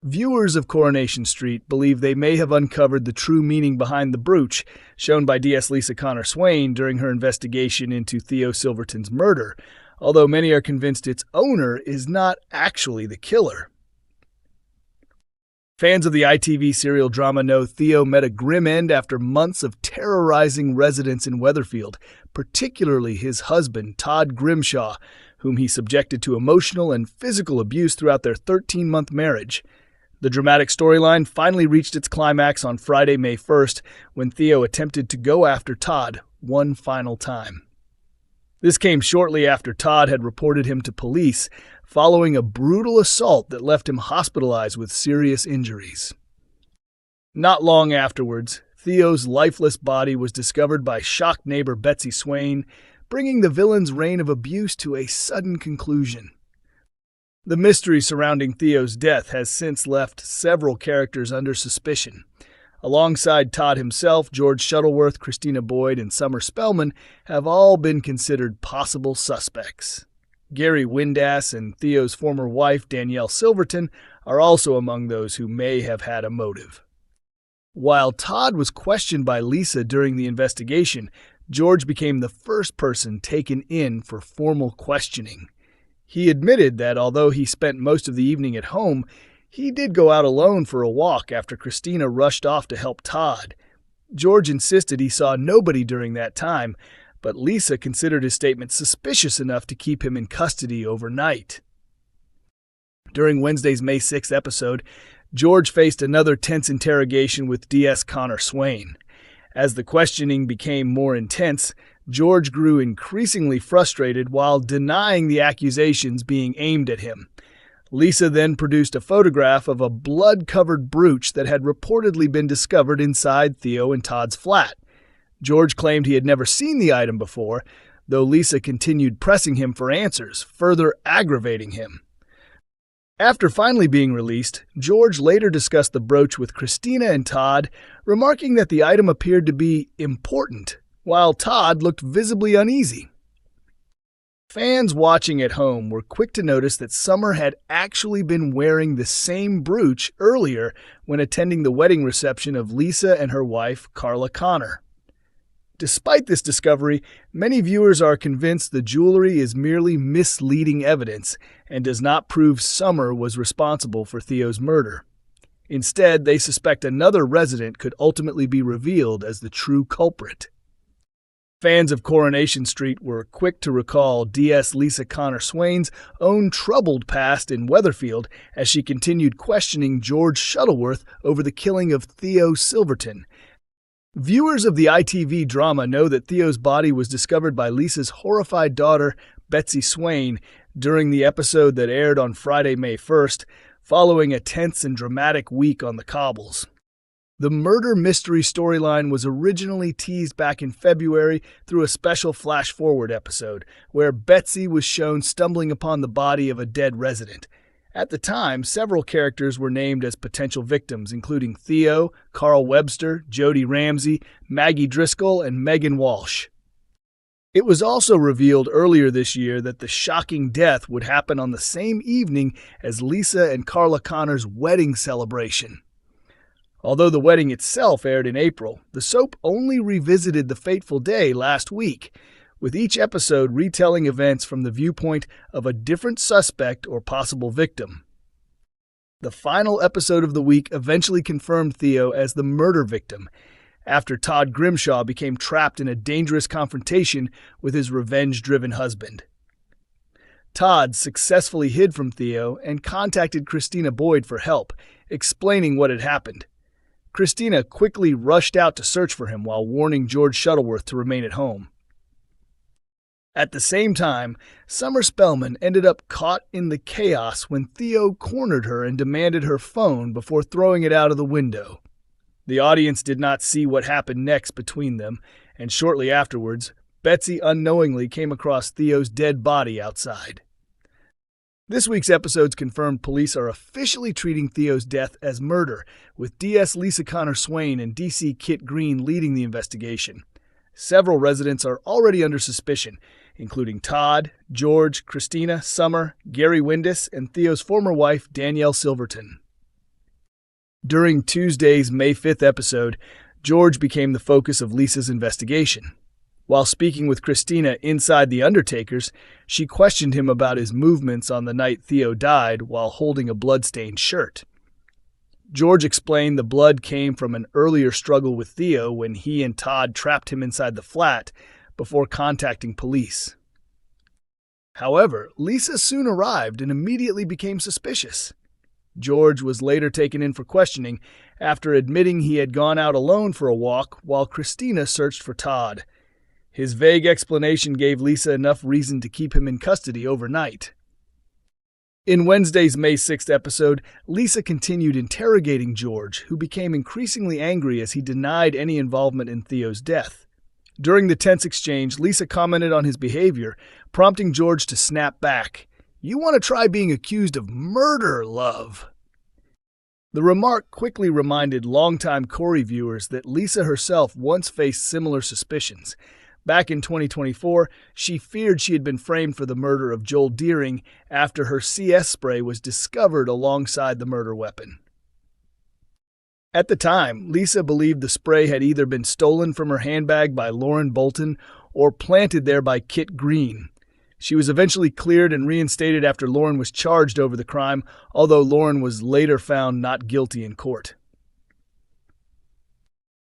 Viewers of Coronation Street believe they may have uncovered the true meaning behind the brooch shown by DS Lisa Connor-Swain during her investigation into Theo Silverton's murder, although many are convinced its owner is not actually the killer. Fans of the ITV serial drama know Theo met a grim end after months of terrorizing residents in Weatherfield, particularly his husband, Todd Grimshaw, whom he subjected to emotional and physical abuse throughout their 13-month marriage. The dramatic storyline finally reached its climax on Friday, May 1st, when Theo attempted to go after Todd one final time. This came shortly after Todd had reported him to police following a brutal assault that left him hospitalized with serious injuries. Not long afterwards, Theo's lifeless body was discovered by shocked neighbor Betsy Swain, bringing the villain's reign of abuse to a sudden conclusion. The mystery surrounding Theo's death has since left several characters under suspicion. Alongside Todd himself, George Shuttleworth, Christina Boyd, and Summer Spellman have all been considered possible suspects. Gary Windass and Theo's former wife, Danielle Silverton, are also among those who may have had a motive. While Todd was questioned by Lisa during the investigation, George became the first person taken in for formal questioning. He admitted that although he spent most of the evening at home, he did go out alone for a walk after Christina rushed off to help Todd. George insisted he saw nobody during that time, but Lisa considered his statement suspicious enough to keep him in custody overnight. During Wednesday's May 6th episode, George faced another tense interrogation with DS Connor-Swain. As the questioning became more intense, George grew increasingly frustrated while denying the accusations being aimed at him. Lisa then produced a photograph of a blood-covered brooch that had reportedly been discovered inside Theo and Todd's flat. George claimed he had never seen the item before, though Lisa continued pressing him for answers, further aggravating him. After finally being released, George later discussed the brooch with Christina and Todd, remarking that the item appeared to be important, while Todd looked visibly uneasy. Fans watching at home were quick to notice that Summer had actually been wearing the same brooch earlier when attending the wedding reception of Lisa and her wife, Carla Connor. Despite this discovery, many viewers are convinced the jewelry is merely misleading evidence and does not prove Summer was responsible for Theo's murder. Instead, they suspect another resident could ultimately be revealed as the true culprit. Fans of Coronation Street were quick to recall DS Lisa Connor-Swain's own troubled past in Weatherfield as she continued questioning George Shuttleworth over the killing of Theo Silverton. Viewers of the ITV drama know that Theo's body was discovered by Lisa's horrified daughter, Betsy Swain, during the episode that aired on Friday, May 1st, following a tense and dramatic week on the cobbles. The murder mystery storyline was originally teased back in February through a special flash-forward episode, where Betsy was shown stumbling upon the body of a dead resident. At the time, several characters were named as potential victims, including Theo, Carl Webster, Jody Ramsey, Maggie Driscoll, and Megan Walsh. It was also revealed earlier this year that the shocking death would happen on the same evening as Lisa and Carla Connor's wedding celebration. Although the wedding itself aired in April, the soap only revisited the fateful day last week, with each episode retelling events from the viewpoint of a different suspect or possible victim. The final episode of the week eventually confirmed Theo as the murder victim, after Todd Grimshaw became trapped in a dangerous confrontation with his revenge-driven husband. Todd successfully hid from Theo and contacted Christina Boyd for help, explaining what had happened. Christina quickly rushed out to search for him while warning George Shuttleworth to remain at home. At the same time, Summer Spellman ended up caught in the chaos when Theo cornered her and demanded her phone before throwing it out of the window. The audience did not see what happened next between them, and shortly afterwards, Betsy unknowingly came across Theo's dead body outside. This week's episodes confirmed police are officially treating Theo's death as murder, with DS Lisa Connor-Swain and DC Kit Green leading the investigation. Several residents are already under suspicion, including Todd, George, Christina, Summer, Gary Windass, and Theo's former wife, Danielle Silverton. During Tuesday's May 5th episode, George became the focus of Lisa's investigation. While speaking with Christina inside the Undertaker's, she questioned him about his movements on the night Theo died while holding a blood-stained shirt. George explained the blood came from an earlier struggle with Theo when he and Todd trapped him inside the flat before contacting police. However, Lisa soon arrived and immediately became suspicious. George was later taken in for questioning after admitting he had gone out alone for a walk while Christina searched for Todd. His vague explanation gave Lisa enough reason to keep him in custody overnight. In Wednesday's May 6th episode, Lisa continued interrogating George, who became increasingly angry as he denied any involvement in Theo's death. During the tense exchange, Lisa commented on his behavior, prompting George to snap back. "You want to try being accused of murder, love." The remark quickly reminded longtime Corrie viewers that Lisa herself once faced similar suspicions. Back in 2024, she feared she had been framed for the murder of Joel Deering after her CS spray was discovered alongside the murder weapon. At the time, Lisa believed the spray had either been stolen from her handbag by Lauren Bolton or planted there by Kit Green. She was eventually cleared and reinstated after Lauren was charged over the crime, although Lauren was later found not guilty in court.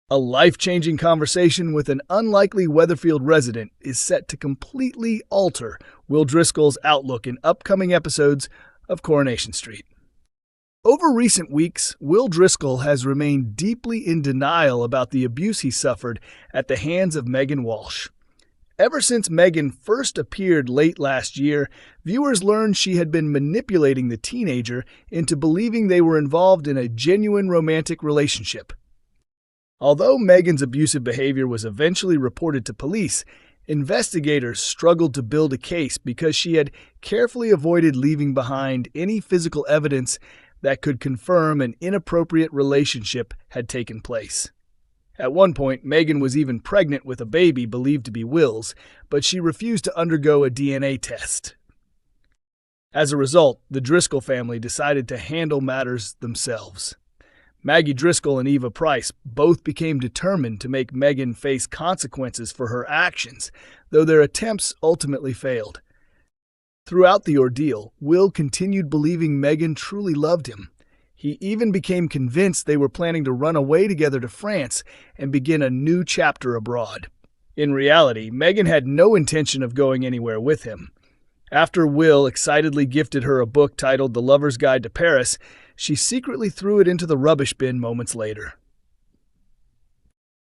A life-changing conversation with an unlikely Weatherfield resident is set to completely alter Will Driscoll's outlook in upcoming episodes of Coronation Street. Over recent weeks, Will Driscoll has remained deeply in denial about the abuse he suffered at the hands of Megan Walsh. Ever since Megan first appeared late last year, viewers learned she had been manipulating the teenager into believing they were involved in a genuine romantic relationship. Although Megan's abusive behavior was eventually reported to police, investigators struggled to build a case because she had carefully avoided leaving behind any physical evidence that could confirm an inappropriate relationship had taken place. At one point, Megan was even pregnant with a baby believed to be Will's, but she refused to undergo a DNA test. As a result, the Driscoll family decided to handle matters themselves. Maggie Driscoll and Eva Price both became determined to make Megan face consequences for her actions, though their attempts ultimately failed. Throughout the ordeal, Will continued believing Megan truly loved him. He even became convinced they were planning to run away together to France and begin a new chapter abroad. In reality, Megan had no intention of going anywhere with him. After Will excitedly gifted her a book titled The Lover's Guide to Paris, she secretly threw it into the rubbish bin moments later.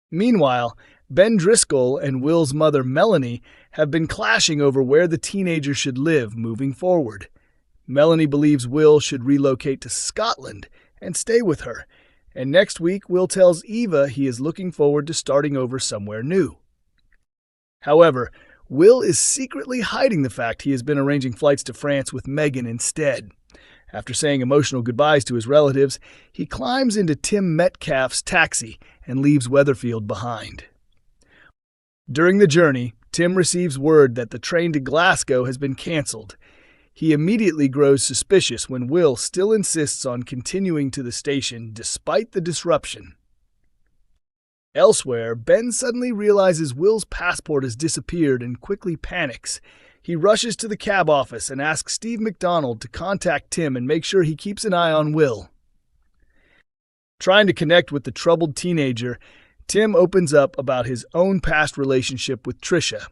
Meanwhile, Ben Driscoll and Will's mother Melanie have been clashing over where the teenager should live moving forward. Melanie believes Will should relocate to Scotland and stay with her, and next week Will tells Eva he is looking forward to starting over somewhere new. However, Will is secretly hiding the fact he has been arranging flights to France with Megan instead. After saying emotional goodbyes to his relatives, he climbs into Tim Metcalf's taxi and leaves Weatherfield behind. During the journey, Tim receives word that the train to Glasgow has been cancelled. He immediately grows suspicious when Will still insists on continuing to the station despite the disruption. Elsewhere, Ben suddenly realizes Will's passport has disappeared and quickly panics. He rushes to the cab office and asks Steve McDonald to contact Tim and make sure he keeps an eye on Will. Trying to connect with the troubled teenager, Tim opens up about his own past relationship with Tricia.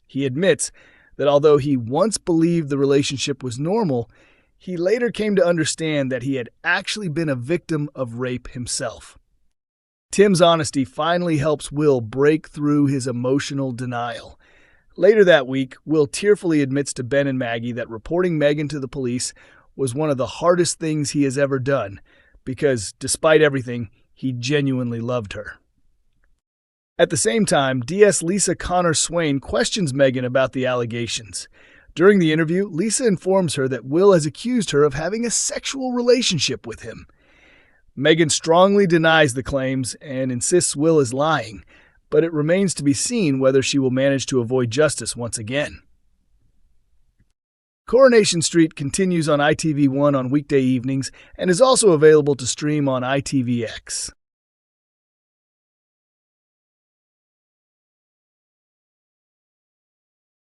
He admits that although he once believed the relationship was normal, he later came to understand that he had actually been a victim of rape himself. Tim's honesty finally helps Will break through his emotional denial. Later that week, Will tearfully admits to Ben and Maggie that reporting Megan to the police was one of the hardest things he has ever done, because, despite everything, he genuinely loved her. At the same time, DS Lisa Connor-Swain questions Megan about the allegations. During the interview, Lisa informs her that Will has accused her of having a sexual relationship with him. Megan strongly denies the claims and insists Will is lying, but it remains to be seen whether she will manage to avoid justice once again. Coronation Street continues on ITV1 on weekday evenings and is also available to stream on ITVX.